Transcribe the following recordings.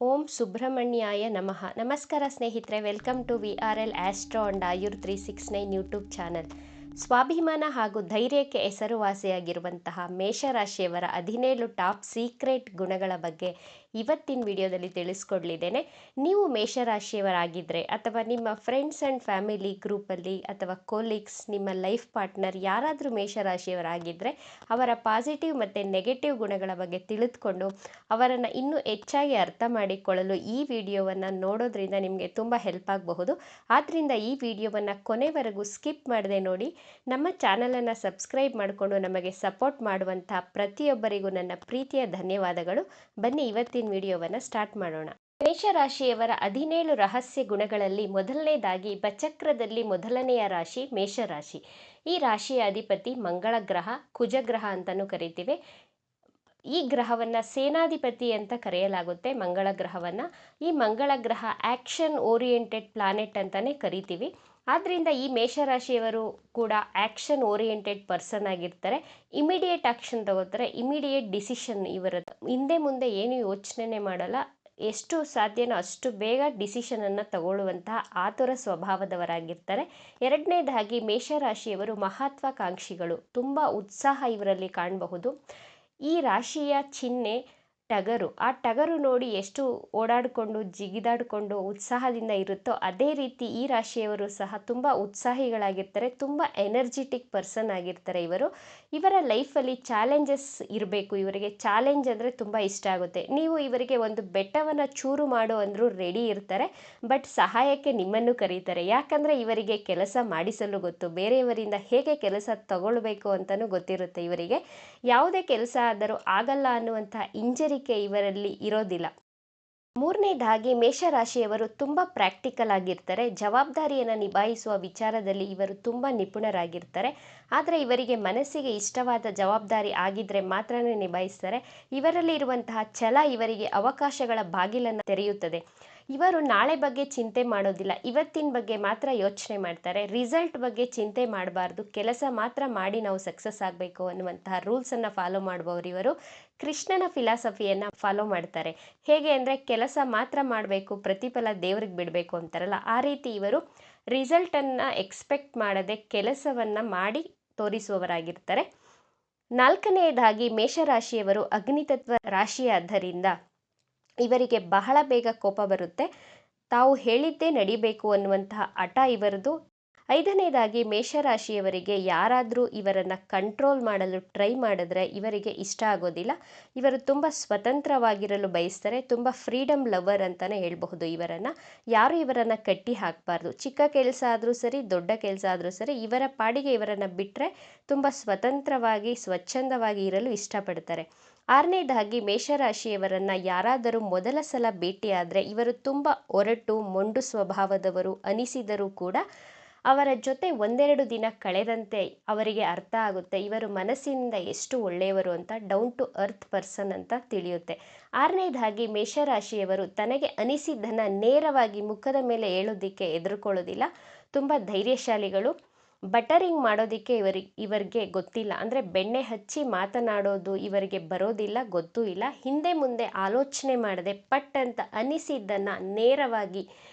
ಓಂ ಸುಬ್ರಹ್ಮಣ್ಯಾಯ ನಮಃ. ನಮಸ್ಕಾರ ಸ್ನೇಹಿತರೆ, welcome to VRL astro and Ayur 369 YouTube channel. ಸ್ವಾಭಿಮಾನ ಹಾಗೂ ಧೈರ್ಯಕ್ಕೆ ಹೆಸರುವಾಸಿಯಾಗಿರುವಂತಹ ಮೇಷರಾಶಿಯವರ 17 ಟಾಪ್ ಸೀಕ್ರೆಟ್ ಗುಣಗಳ ಬಗ್ಗೆ ಇವತ್ತಿನ ವಿಡಿಯೋದಲ್ಲಿ ತಿಳಿಸ್ಕೊಡ್ಲಿದ್ದೇನೆ. ನೀವು ಮೇಷರಾಶಿಯವರಾಗಿದ್ದರೆ ಅಥವಾ ನಿಮ್ಮ ಫ್ರೆಂಡ್ಸ್ ಆ್ಯಂಡ್ ಫ್ಯಾಮಿಲಿ ಗ್ರೂಪಲ್ಲಿ ಅಥವಾ ಕೊಲೀಗ್ಸ್, ನಿಮ್ಮ ಲೈಫ್ ಪಾರ್ಟ್ನರ್ ಯಾರಾದರೂ ಮೇಷರಾಶಿಯವರಾಗಿದ್ದರೆ ಅವರ ಪಾಸಿಟಿವ್ ಮತ್ತು ನೆಗೆಟಿವ್ ಗುಣಗಳ ಬಗ್ಗೆ ತಿಳಿದುಕೊಂಡು ಅವರನ್ನು ಇನ್ನೂ ಹೆಚ್ಚಾಗಿ ಅರ್ಥ ಮಾಡಿಕೊಳ್ಳಲು ಈ ವಿಡಿಯೋವನ್ನು ನೋಡೋದ್ರಿಂದ ನಿಮಗೆ ತುಂಬ ಹೆಲ್ಪ್ ಆಗಬಹುದು. ಆದ್ದರಿಂದ ಈ ವಿಡಿಯೋವನ್ನು ಕೊನೆವರೆಗೂ ಸ್ಕಿಪ್ ಮಾಡದೆ ನೋಡಿ. ನಮ್ಮ ಚಾನಲನ್ನು ಸಬ್ಸ್ಕ್ರೈಬ್ ಮಾಡಿಕೊಂಡು ನಮಗೆ ಸಪೋರ್ಟ್ ಮಾಡುವಂಥ ಪ್ರತಿಯೊಬ್ಬರಿಗೂ ನನ್ನ ಪ್ರೀತಿಯ ಧನ್ಯವಾದಗಳು. ಬನ್ನಿ ಇವತ್ತಿನ ವಿಡಿಯೋವನ್ನು ಸ್ಟಾರ್ಟ್ ಮಾಡೋಣ. ಮೇಷರಾಶಿಯವರ 17 ರಹಸ್ಯ ಗುಣಗಳಲ್ಲಿ ಮೊದಲನೇದಾಗಿ ಬಚಕ್ರದಲ್ಲಿ ಮೊದಲನೆಯ ರಾಶಿ ಮೇಷರಾಶಿ. ಈ ರಾಶಿಯ ಅಧಿಪತಿ ಮಂಗಳ ಗ್ರಹ, ಕುಜಗ್ರಹ ಅಂತಲೂ ಕರಿತೀವಿ. ಈ ಗ್ರಹವನ್ನು ಸೇನಾಧಿಪತಿ ಅಂತ ಕರೆಯಲಾಗುತ್ತೆ. ಮಂಗಳ ಗ್ರಹವನ್ನು ಈ ಮಂಗಳ ಗ್ರಹ ಆ್ಯಕ್ಷನ್ ಓರಿಯೆಂಟೆಡ್ ಪ್ಲಾನೆಟ್ ಅಂತಲೇ ಕರಿತೀವಿ. ಆದ್ದರಿಂದ ಈ ಮೇಷರಾಶಿಯವರು ಕೂಡ ಆ್ಯಕ್ಷನ್ ಓರಿಯೆಂಟೆಡ್ ಪರ್ಸನ್ ಆಗಿರ್ತಾರೆ. ಇಮಿಡಿಯೇಟ್ ಆ್ಯಕ್ಷನ್ ತಗೋತಾರೆ, ಇಮಿಡಿಯೇಟ್ ಡಿಸಿಷನ್ ಇವರದ್ದು. ಹಿಂದೆ ಮುಂದೆ ಏನು ಯೋಚನೆ ಮಾಡಲ್ಲ, ಎಷ್ಟು ಸಾಧ್ಯನೋ ಅಷ್ಟು ಬೇಗ ಡಿಸಿಷನನ್ನು ತಗೊಳ್ಳುವಂತಹ ಆತುರ ಸ್ವಭಾವದವರಾಗಿರ್ತಾರೆ. ಎರಡನೇದಾಗಿ ಮೇಷರಾಶಿಯವರು ಮಹತ್ವಾಕಾಂಕ್ಷಿಗಳು, ತುಂಬ ಉತ್ಸಾಹ ಇವರಲ್ಲಿ ಕಾಣಬಹುದು. ಈ ರಾಶಿಯ ಚಿಹ್ನೆ ಟಗರು. ಆ ಟಗರು ನೋಡಿ ಎಷ್ಟು ಓಡಾಡಿಕೊಂಡು ಜಿಗಿದಾಡಿಕೊಂಡು ಉತ್ಸಾಹದಿಂದ ಇರುತ್ತೋ ಅದೇ ರೀತಿ ಈ ರಾಶಿಯವರು ಸಹ ತುಂಬ ಉತ್ಸಾಹಿಗಳಾಗಿರ್ತಾರೆ, ತುಂಬ ಎನರ್ಜಿಟಿಕ್ ಪರ್ಸನ್ ಆಗಿರ್ತಾರೆ ಇವರು. ಇವರ ಲೈಫಲ್ಲಿ ಚಾಲೆಂಜಸ್ ಇರಬೇಕು. ಇವರಿಗೆ ಚಾಲೆಂಜ್ ಅಂದರೆ ತುಂಬ ಇಷ್ಟ ಆಗುತ್ತೆ. ನೀವು ಇವರಿಗೆ ಒಂದು ಬೆಟ್ಟವನ್ನು ಚೂರು ಮಾಡು ಅಂದರೂ ರೆಡಿ ಇರ್ತಾರೆ. ಬಟ್ ಸಹಾಯಕ್ಕೆ ನಿಮ್ಮನ್ನು ಕರೀತಾರೆ. ಯಾಕಂದರೆ ಇವರಿಗೆ ಕೆಲಸ ಮಾಡಿಸಲು ಗೊತ್ತು, ಬೇರೆಯವರಿಂದ ಹೇಗೆ ಕೆಲಸ ತಗೊಳ್ಬೇಕು ಅಂತಲೂ ಗೊತ್ತಿರುತ್ತೆ ಇವರಿಗೆ. ಯಾವುದೇ ಕೆಲಸ ಆದರೂ ಆಗಲ್ಲ ಅನ್ನುವಂಥ ಹಿಂಜರಿಕೆ ಇವರಲ್ಲಿ ಇರೋದಿಲ್ಲ. ಮೂರನೇದಾಗಿ ಮೇಷರಾಶಿಯವರು ತುಂಬ ಪ್ರಾಕ್ಟಿಕಲ್ ಆಗಿರ್ತಾರೆ. ಜವಾಬ್ದಾರಿಯನ್ನು ನಿಭಾಯಿಸುವ ವಿಚಾರದಲ್ಲಿ ಇವರು ತುಂಬ ನಿಪುಣರಾಗಿರ್ತಾರೆ. ಆದರೆ ಇವರಿಗೆ ಮನಸ್ಸಿಗೆ ಇಷ್ಟವಾದ ಜವಾಬ್ದಾರಿ ಆಗಿದ್ದರೆ ಮಾತ್ರನೇ ನಿಭಾಯಿಸ್ತಾರೆ. ಇವರಲ್ಲಿ ಇರುವಂತಹ ಛಲ ಇವರಿಗೆ ಅವಕಾಶಗಳ ಬಾಗಿಲನ್ನು ತೆರೆಯುತ್ತದೆ. ಇವರು ನಾಳೆ ಬಗ್ಗೆ ಚಿಂತೆ ಮಾಡೋದಿಲ್ಲ, ಇವತ್ತಿನ ಬಗ್ಗೆ ಮಾತ್ರ ಯೋಚನೆ ಮಾಡ್ತಾರೆ. ರಿಸಲ್ಟ್ ಬಗ್ಗೆ ಚಿಂತೆ ಮಾಡಬಾರ್ದು, ಕೆಲಸ ಮಾತ್ರ ಮಾಡಿ ನಾವು ಸಕ್ಸಸ್ ಆಗಬೇಕು ಅನ್ನುವಂತಹ ರೂಲ್ಸನ್ನು ಫಾಲೋ ಮಾಡುವವರು ಇವರು. ಕೃಷ್ಣನ ಫಿಲಾಸಫಿಯನ್ನು ಫಾಲೋ ಮಾಡ್ತಾರೆ. ಹೇಗೆ ಅಂದರೆ ಕೆಲಸ ಮಾತ್ರ ಮಾಡಬೇಕು, ಪ್ರತಿಫಲ ದೇವ್ರಿಗೆ ಬಿಡಬೇಕು ಅಂತಾರಲ್ಲ, ಆ ರೀತಿ ಇವರು ರಿಸಲ್ಟನ್ನು ಎಕ್ಸ್ಪೆಕ್ಟ್ ಮಾಡದೆ ಕೆಲಸವನ್ನು ಮಾಡಿ ತೋರಿಸುವವರಾಗಿರ್ತಾರೆ. ನಾಲ್ಕನೆಯದಾಗಿ ಮೇಷರಾಶಿಯವರು ಅಗ್ನಿತತ್ವ ರಾಶಿಯಾದ್ದರಿಂದ ಇವರಿಗೆ ಬಹಳ ಬೇಗ ಕೋಪ ಬರುತ್ತೆ. ತಾವು ಹೇಳಿದ್ದೇ ನಡಿಬೇಕು ಅನ್ನುವಂತಹ ಹಠ ಇವರದು. ಐದನೇದಾಗಿ ಮೇಷರಾಶಿಯವರಿಗೆ ಯಾರಾದರೂ ಇವರನ್ನು ಕಂಟ್ರೋಲ್ ಮಾಡಲು ಟ್ರೈ ಮಾಡಿದ್ರೆ ಇವರಿಗೆ ಇಷ್ಟ ಆಗೋದಿಲ್ಲ. ಇವರು ತುಂಬ ಸ್ವತಂತ್ರವಾಗಿರಲು ಬಯಸ್ತಾರೆ, ತುಂಬ ಫ್ರೀಡಮ್ ಲವರ್ ಅಂತಲೇ ಹೇಳಬಹುದು ಇವರನ್ನು. ಯಾರು ಇವರನ್ನು ಕಟ್ಟಿ ಹಾಕಬಾರ್ದು. ಚಿಕ್ಕ ಕೆಲಸ ಆದರೂ ಸರಿ, ದೊಡ್ಡ ಕೆಲಸ ಆದರೂ ಸರಿ, ಇವರ ಪಾಡಿಗೆ ಇವರನ್ನು ಬಿಟ್ಟರೆ ತುಂಬ ಸ್ವತಂತ್ರವಾಗಿ ಸ್ವಚ್ಛಂದವಾಗಿ ಇರಲು ಇಷ್ಟಪಡ್ತಾರೆ. ಆರನೇದಾಗಿ ಮೇಷರಾಶಿಯವರನ್ನು ಯಾರಾದರೂ ಮೊದಲ ಸಲ ಭೇಟಿಯಾದರೆ ಇವರು ತುಂಬ ಒರಟು ಮೊಂಡು ಸ್ವಭಾವದವರು ಅನಿಸಿದರೂ ಕೂಡ ಅವರ ಜೊತೆ ಒಂದೆರಡು ದಿನ ಕಳೆದಂತೆ ಅವರಿಗೆ ಅರ್ಥ ಆಗುತ್ತೆ ಇವರು ಮನಸ್ಸಿನಿಂದ ಎಷ್ಟು ಒಳ್ಳೆಯವರು ಅಂತ. ಡೌನ್ ಟು ಅರ್ತ್ ಪರ್ಸನ್ ಅಂತ ತಿಳಿಯುತ್ತೆ. ಆರನೇದಾಗಿ ಮೇಷರಾಶಿಯವರು ತನಗೆ ಅನಿಸಿದ್ದನ್ನು ನೇರವಾಗಿ ಮುಖದ ಮೇಲೆ ಹೇಳೋದಕ್ಕೆ ಹೆದರ್ಕೊಳ್ಳೋದಿಲ್ಲ, ತುಂಬ ಧೈರ್ಯಶಾಲಿಗಳು. ಬಟರಿಂಗ್ ಮಾಡೋದಕ್ಕೆ ಇವರಿಗೆ ಗೊತ್ತಿಲ್ಲ, ಅಂದರೆ ಬೆಣ್ಣೆ ಹಚ್ಚಿ ಮಾತನಾಡೋದು ಇವರಿಗೆ ಬರೋದಿಲ್ಲ, ಗೊತ್ತೂ ಇಲ್ಲ. ಹಿಂದೆ ಮುಂದೆ ಆಲೋಚನೆ ಮಾಡದೆ ಪಟ್ ಅಂತ ಅನಿಸಿದ್ದನ್ನು ನೇರವಾಗಿ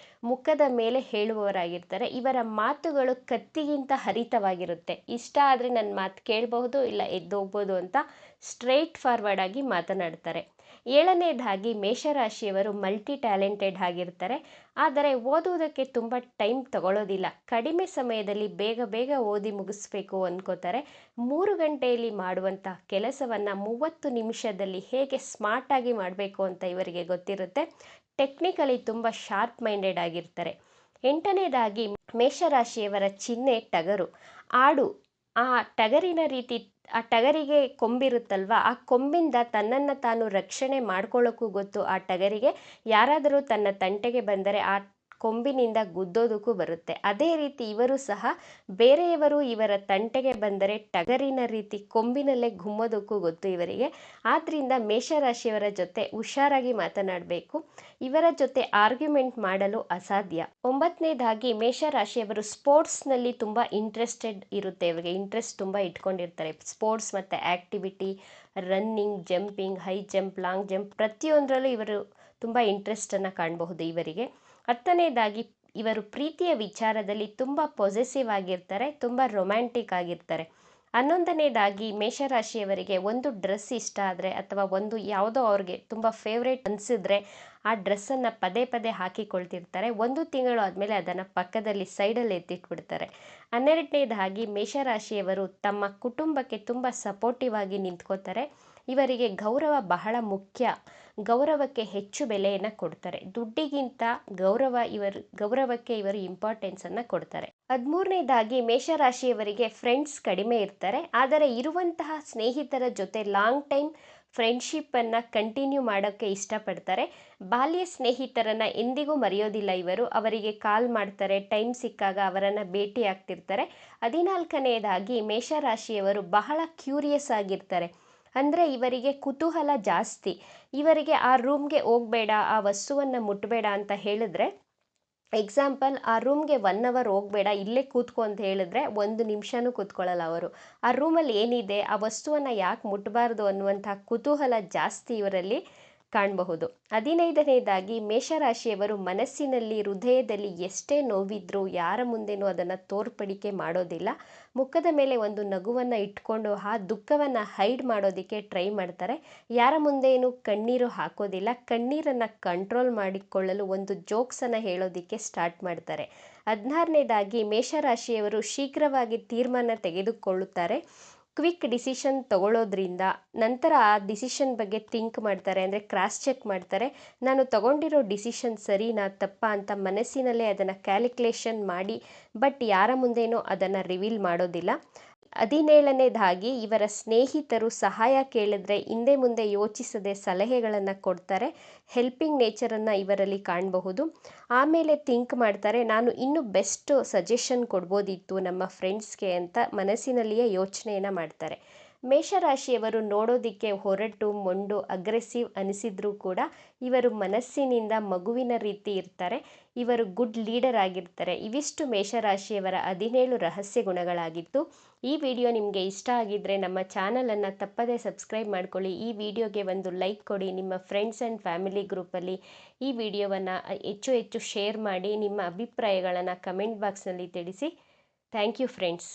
ಮುಖದ ಮೇಲೆ ಹೇಳುವವರಾಗಿರ್ತಾರೆ. ಇವರ ಮಾತುಗಳು ಕತ್ತಿಗಿಂತ ಹರಿತವಾಗಿರುತ್ತೆ. ಇಷ್ಟ ಆದರೆ ನನ್ನ ಮಾತು ಕೇಳಬಹುದು, ಇಲ್ಲ ಎದ್ದೋಗ್ಬೋದು ಅಂತ ಸ್ಟ್ರೈಟ್ ಫಾರ್ವರ್ಡ್ ಆಗಿ ಮಾತನಾಡ್ತಾರೆ. ಏಳನೇದಾಗಿ ಮೇಷರಾಶಿಯವರು ಮಲ್ಟಿ ಟ್ಯಾಲೆಂಟೆಡ್ ಆಗಿರ್ತಾರೆ. ಆದರೆ ಓದುವುದಕ್ಕೆ ತುಂಬ ಟೈಮ್ ತಗೊಳ್ಳೋದಿಲ್ಲ. ಕಡಿಮೆ ಸಮಯದಲ್ಲಿ ಬೇಗ ಬೇಗ ಓದಿ ಮುಗಿಸ್ಬೇಕು ಅಂದ್ಕೋತಾರೆ. 3 ಗಂಟೆಯಲ್ಲಿ ಮಾಡುವಂಥ ಕೆಲಸವನ್ನು 30 ನಿಮಿಷದಲ್ಲಿ ಹೇಗೆ ಸ್ಮಾರ್ಟಾಗಿ ಮಾಡಬೇಕು ಅಂತ ಇವರಿಗೆ ಗೊತ್ತಿರುತ್ತೆ. ಟೆಕ್ನಿಕಲಿ ತುಂಬ ಶಾರ್ಪ್ ಮೈಂಡೆಡ್ ಆಗಿರ್ತಾರೆ. ಎಂಟನೇದಾಗಿ ಮೇಷರಾಶಿಯವರ ಚಿಹ್ನೆ ಟಗರು, ಆಡು. ಆ ಟಗರಿನ ರೀತಿ, ಆ ಟಗರಿಗೆ ಕೊಂಬಿರುತ್ತಲ್ವ, ಆ ಕೊಂಬಿಂದ ತನ್ನನ್ನು ತಾನು ರಕ್ಷಣೆ ಮಾಡ್ಕೊಳ್ಳೋಕ್ಕೂ ಗೊತ್ತು ಆ ಟಗರಿಗೆ. ಯಾರಾದರೂ ತನ್ನ ತಂಟೆಗೆ ಬಂದರೆ ಆ ಕೊಂಬಿನಿಂದ ಗುದ್ದೋದಕ್ಕೂ ಬರುತ್ತೆ. ಅದೇ ರೀತಿ ಇವರು ಸಹ ಬೇರೆಯವರು ಇವರ ತಂಟೆಗೆ ಬಂದರೆ ಟಗರಿನ ರೀತಿ ಕೊಂಬಿನಲ್ಲೇ ಗುಮ್ಮೋದಕ್ಕೂ ಗೊತ್ತು ಇವರಿಗೆ. ಆದ್ದರಿಂದ ಮೇಷರಾಶಿಯವರ ಜೊತೆ ಹುಷಾರಾಗಿ ಮಾತನಾಡಬೇಕು. ಇವರ ಜೊತೆ ಆರ್ಗ್ಯುಮೆಂಟ್ ಮಾಡಲು ಅಸಾಧ್ಯ. ಒಂಬತ್ತನೇದಾಗಿ ಮೇಷರಾಶಿಯವರು ಸ್ಪೋರ್ಟ್ಸ್ನಲ್ಲಿ ತುಂಬ ಇಂಟ್ರೆಸ್ಟೆಡ್ ಇರುತ್ತೆ. ಇವರಿಗೆ ಇಂಟ್ರೆಸ್ಟ್ ತುಂಬ ಇಟ್ಕೊಂಡಿರ್ತಾರೆ. ಸ್ಪೋರ್ಟ್ಸ್ ಮತ್ತು activity, running, jumping, high jump, long jump ಪ್ರತಿಯೊಂದರಲ್ಲೂ ಇವರು ತುಂಬ ಇಂಟ್ರೆಸ್ಟನ್ನು ಕಾಣಬಹುದು ಇವರಿಗೆ. 10ನೇದಾಗಿ ಇವರು ಪ್ರೀತಿಯ ವಿಚಾರದಲ್ಲಿ ತುಂಬ ಪೊಸೆಸಿವ್ ಆಗಿರ್ತಾರೆ, ತುಂಬ ರೊಮ್ಯಾಂಟಿಕ್ ಆಗಿರ್ತಾರೆ. 11ನೇದಾಗಿ ಮೇಷರಾಶಿಯವರಿಗೆ ಒಂದು ಡ್ರೆಸ್ ಇಷ್ಟ ಆದರೆ ಅಥವಾ ಒಂದು ಯಾವುದೋ ಅವ್ರಿಗೆ ತುಂಬ ಫೇವ್ರೇಟ್ ಅನಿಸಿದ್ರೆ ಆ ಡ್ರೆಸ್ಸನ್ನು ಪದೇ ಪದೇ ಹಾಕಿಕೊಳ್ತಿರ್ತಾರೆ. 1 ತಿಂಗಳು ಆದಮೇಲೆ ಅದನ್ನು ಪಕ್ಕದಲ್ಲಿ ಸೈಡಲ್ಲಿ ಎತ್ತಿಟ್ಬಿಡ್ತಾರೆ. 12ನೇದಾಗಿ ಮೇಷರಾಶಿಯವರು ತಮ್ಮ ಕುಟುಂಬಕ್ಕೆ ತುಂಬ ಸಪೋರ್ಟಿವ್ ಆಗಿ ನಿಂತ್ಕೋತಾರೆ. ಇವರಿಗೆ ಗೌರವ ಬಹಳ ಮುಖ್ಯ. ಗೌರವಕ್ಕೆ ಹೆಚ್ಚು ಬೆಲೆಯನ್ನು ಕೊಡ್ತಾರೆ. ದುಡ್ಡಿಗಿಂತ ಗೌರವಕ್ಕೆ ಇವರು ಇಂಪಾರ್ಟೆನ್ಸನ್ನು ಕೊಡ್ತಾರೆ. 13ನೇದಾಗಿ ಮೇಷರಾಶಿಯವರಿಗೆ ಫ್ರೆಂಡ್ಸ್ ಕಡಿಮೆ ಇರ್ತಾರೆ, ಆದರೆ ಇರುವಂತಹ ಸ್ನೇಹಿತರ ಜೊತೆ ಲಾಂಗ್ ಟೈಮ್ ಫ್ರೆಂಡ್ಶಿಪ್ಪನ್ನು ಕಂಟಿನ್ಯೂ ಮಾಡೋಕ್ಕೆ ಇಷ್ಟಪಡ್ತಾರೆ. ಬಾಲ್ಯ ಸ್ನೇಹಿತರನ್ನು ಎಂದಿಗೂ ಮರೆಯೋದಿಲ್ಲ ಇವರು. ಅವರಿಗೆ ಕಾಲ್ ಮಾಡ್ತಾರೆ, ಟೈಮ್ ಸಿಕ್ಕಾಗ ಅವರನ್ನು ಭೇಟಿ ಆಗ್ತಿರ್ತಾರೆ. 14ನೇದಾಗಿ ಮೇಷರಾಶಿಯವರು ಬಹಳ ಕ್ಯೂರಿಯಸ್ ಆಗಿರ್ತಾರೆ. ಅಂದರೆ ಇವರಿಗೆ ಕುತೂಹಲ ಜಾಸ್ತಿ. ಇವರಿಗೆ ಆ ರೂಮ್ಗೆ ಹೋಗಬೇಡ, ಆ ವಸ್ತುವನ್ನು ಮುಟ್ಟಬೇಡ ಅಂತ ಹೇಳಿದ್ರೆ, ಎಕ್ಸಾಂಪಲ್ ಆ ರೂಮ್ಗೆ 1 ಅವರ್ ಹೋಗಬೇಡ ಇಲ್ಲೇ ಕೂತ್ಕೊ ಅಂತ ಹೇಳಿದ್ರೆ 1 ನಿಮಿಷನೂ ಕೂತ್ಕೊಳ್ಳಲ್ಲ ಅವರು. ಆ ರೂಮಲ್ಲಿ ಏನಿದೆ, ಆ ವಸ್ತುವನ್ನು ಯಾಕೆ ಮುಟ್ಟಬಾರ್ದು ಅನ್ನುವಂಥ ಕುತೂಹಲ ಜಾಸ್ತಿ ಇವರಲ್ಲಿ ಕಾಣಬಹುದು. 15ನೇದಾಗಿ ಮೇಷರಾಶಿಯವರು ಮನಸ್ಸಿನಲ್ಲಿ ಹೃದಯದಲ್ಲಿ ಎಷ್ಟೇ ನೋವಿದ್ರೂ ಯಾರ ಮುಂದೆನೂ ಅದನ್ನು ತೋರ್ಪಡಿಕೆ ಮಾಡೋದಿಲ್ಲ. ಮುಖದ ಮೇಲೆ ಒಂದು ನಗುವನ್ನು ಇಟ್ಕೊಂಡು ಆ ದುಃಖವನ್ನು ಹೈಡ್ ಮಾಡೋದಕ್ಕೆ ಟ್ರೈ ಮಾಡ್ತಾರೆ. ಯಾರ ಮುಂದೆನೂ ಕಣ್ಣೀರು ಹಾಕೋದಿಲ್ಲ. ಕಣ್ಣೀರನ್ನು ಕಂಟ್ರೋಲ್ ಮಾಡಿಕೊಳ್ಳಲು ಒಂದು ಜೋಕ್ಸನ್ನು ಹೇಳೋದಕ್ಕೆ ಸ್ಟಾರ್ಟ್ ಮಾಡ್ತಾರೆ. 16ನೇದಾಗಿ ಮೇಷರಾಶಿಯವರು ಶೀಘ್ರವಾಗಿ ತೀರ್ಮಾನ ತೆಗೆದುಕೊಳ್ಳುತ್ತಾರೆ. ಕ್ವಿಕ್ ಡಿಸಿಷನ್ ತಗೊಳ್ಳೋದ್ರಿಂದ ನಂತರ ಆ ಡಿಸಿಷನ್ ಬಗ್ಗೆ ಥಿಂಕ್ ಮಾಡ್ತಾರೆ, ಅಂದರೆ ಕ್ರಾಸ್ ಚೆಕ್ ಮಾಡ್ತಾರೆ. ನಾನು ತಗೊಂಡಿರೋ ಡಿಸಿಷನ್ ಸರಿನಾ ತಪ್ಪಾ ಅಂತ ಮನಸ್ಸಿನಲ್ಲೇ ಅದನ್ನು ಕ್ಯಾಲ್ಕುಲೇಷನ್ ಮಾಡಿ ಬಟ್ ಯಾರ ಮುಂದೇನೂ ಅದನ್ನು ರಿವೀಲ್ ಮಾಡೋದಿಲ್ಲ. 17ನೇದಾಗಿ ಇವರ ಸ್ನೇಹಿತರು ಸಹಾಯ ಕೇಳಿದ್ರೆ ಹಿಂದೆ ಮುಂದೆ ಯೋಚಿಸದೆ ಸಲಹೆಗಳನ್ನು ಕೊಡ್ತಾರೆ. ಹೆಲ್ಪಿಂಗ್ ನೇಚರನ್ನು ಇವರಲ್ಲಿ ಕಾಣಬಹುದು. ಆಮೇಲೆ ಥಿಂಕ್ ಮಾಡ್ತಾರೆ, ನಾನು ಇನ್ನೂ ಬೆಸ್ಟ್ ಸಜೆಷನ್ ಕೊಡ್ಬೋದಿತ್ತು ನಮ್ಮ ಫ್ರೆಂಡ್ಸ್ಗೆ ಅಂತ ಮನಸ್ಸಿನಲ್ಲಿಯೇ ಯೋಚನೆಯನ್ನು ಮಾಡ್ತಾರೆ. ಮೇಷರಾಶಿಯವರು ನೋಡೋದಕ್ಕೆ ಹೊರಟು ಮೊಂಡು ಅಗ್ರೆಸಿವ್ ಅನಿಸಿದ್ರೂ ಕೂಡ ಇವರು ಮನಸ್ಸಿನಿಂದ ಮಗುವಿನ ರೀತಿ ಇರ್ತಾರೆ. ಇವರು ಗುಡ್ ಲೀಡರ್ ಆಗಿರ್ತಾರೆ. ಇವಿಷ್ಟು ಮೇಷರಾಶಿಯವರ 17 ರಹಸ್ಯ ಗುಣಗಳಾಗಿತ್ತು. ಈ ವಿಡಿಯೋ ನಿಮಗೆ ಇಷ್ಟ ಆಗಿದ್ದರೆ ನಮ್ಮ ಚಾನಲನ್ನು ತಪ್ಪದೇ ಸಬ್ಸ್ಕ್ರೈಬ್ ಮಾಡ್ಕೊಳ್ಳಿ. ಈ ವಿಡಿಯೋಗೆ ಒಂದು ಲೈಕ್ ಕೊಡಿ. ನಿಮ್ಮ ಫ್ರೆಂಡ್ಸ್ ಆ್ಯಂಡ್ ಫ್ಯಾಮಿಲಿ ಗ್ರೂಪಲ್ಲಿ ಈ ವಿಡಿಯೋವನ್ನು ಹೆಚ್ಚು ಹೆಚ್ಚು ಶೇರ್ ಮಾಡಿ. ನಿಮ್ಮ ಅಭಿಪ್ರಾಯಗಳನ್ನು ಕಮೆಂಟ್ ಬಾಕ್ಸ್ನಲ್ಲಿ ತಿಳಿಸಿ. Thank you friends.